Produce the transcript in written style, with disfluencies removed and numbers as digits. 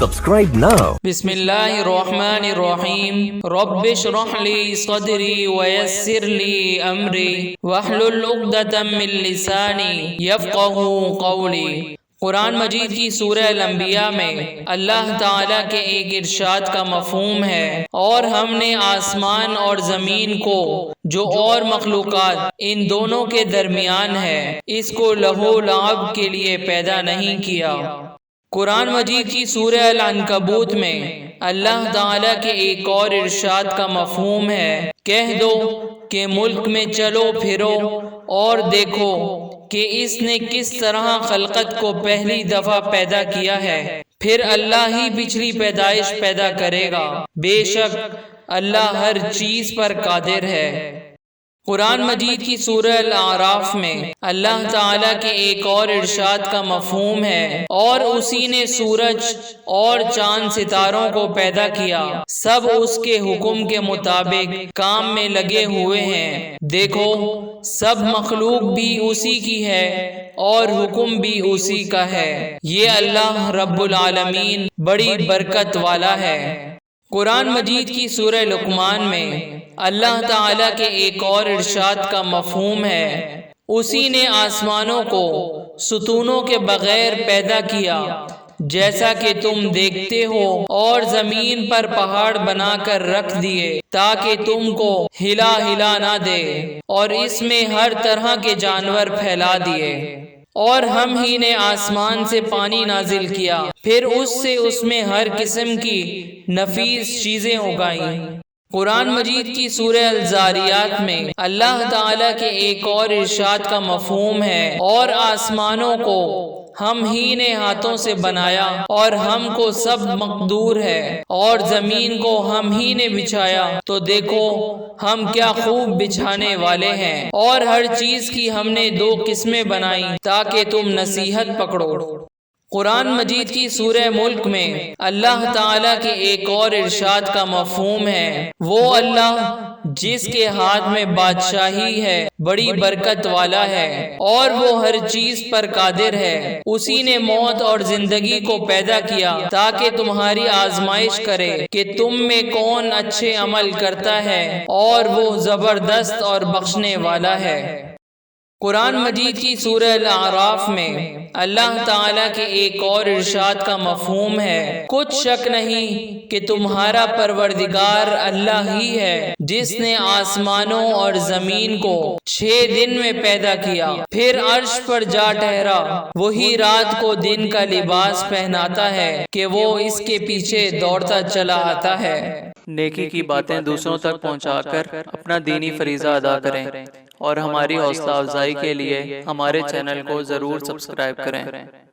Subscribe now. बिस्मिल्लाहिर्रहमानिर्रहीम रब्बिश रह ली सदरी वयस्सिर ली अमरी वहलुल उक़दतम मिन लिसानी यफ़क़हू क़ौली। कुरान मजीद की सूरह अल-अंबिया में अल्लाह ताला के एक इरशाद का मफ़हूम है, और हमने आसमान और ज़मीन को जो और मखलूक़ात इन दोनों के दरमियान है, इसको लहो लाब के लिए पैदा नहीं किया। कुरान मजीद की सूरह अल-अनकबूत में अल्लाह ताला के एक और इरशाद का मफ़हूम है, कह दो कि मुल्क में चलो फिरो और देखो कि इसने किस तरह खलकत को पहली दफा पैदा किया है, फिर अल्लाह ही पिछली पैदाइश पैदा करेगा। बेशक अल्लाह हर चीज पर कादिर है। कुरान मजीद की सूरह अल-आराफ में अल्लाह ताला के एक और इरशाद का मफ़हूम है, और उसी ने सूरज और चांद सितारों को पैदा किया, सब उसके हुक्म के मुताबिक काम में लगे हुए हैं। देखो सब मखलूक भी उसी की है और हुक्म भी उसी का है। ये अल्लाह रब्बुल आलमीन बड़ी बरकत वाला है। कुरान मजीद की सूरह लुक़मान में अल्लाह ताला के एक और इरशाद का मफ़हूम है, उसी ने आसमानों को सुतूनों के बगैर पैदा किया जैसा कि तुम देखते हो, और ज़मीन पर पहाड़ बनाकर रख दिए ताकि तुमको हिला हिला ना दे, और इसमें हर तरह के जानवर फैला दिए। और हम ही ने आसमान से पानी नाजिल किया, फिर उससे उसमें हर किस्म की नफीस चीजें उगाई। कुरान मजीद की सूरह अल-ज़ारियात में अल्लाह ताला के एक और इरशाद का मफ़हूम है, और आसमानों को हम ही ने हाथों से बनाया और हमको सब मकदूर है, और जमीन को हम ही ने बिछाया तो देखो हम क्या खूब बिछाने वाले हैं। और हर चीज की हमने दो किस्में बनाई ताकि तुम नसीहत पकड़ो। कुरान मजीद की सूरह मुल्क में अल्लाह ताला के एक और इरशाद का मफ़हूम है, वो अल्लाह जिसके हाथ में बादशाही है बड़ी बरकत वाला है, और वो हर चीज पर कादिर है। उसी ने मौत और जिंदगी को पैदा किया ताकि तुम्हारी आजमाइश करे कि तुम में कौन अच्छे अमल करता है, और वो जबरदस्त और बख्शने वाला है। कुरान मजीद की सूरह अल-आराफ में अल्लाह ताला के एक और इरशाद का मफ़हूम है, कुछ शक नहीं कि तुम्हारा परवरदिगार अल्लाह ही है जिसने आसमानों और जमीन को 6 दिन में पैदा किया, फिर अर्श पर जा ठहरा। वही रात को दिन का लिबास पहनाता है कि वो इसके पीछे दौड़ता चला आता है। नेकी की बातें दूसरों तक पहुंचाकर अपना दीनी फरीज़ा अदा करें, और हमारी हौसला अफजाई के लिए हमारे चैनल को ज़रूर सब्सक्राइब करें।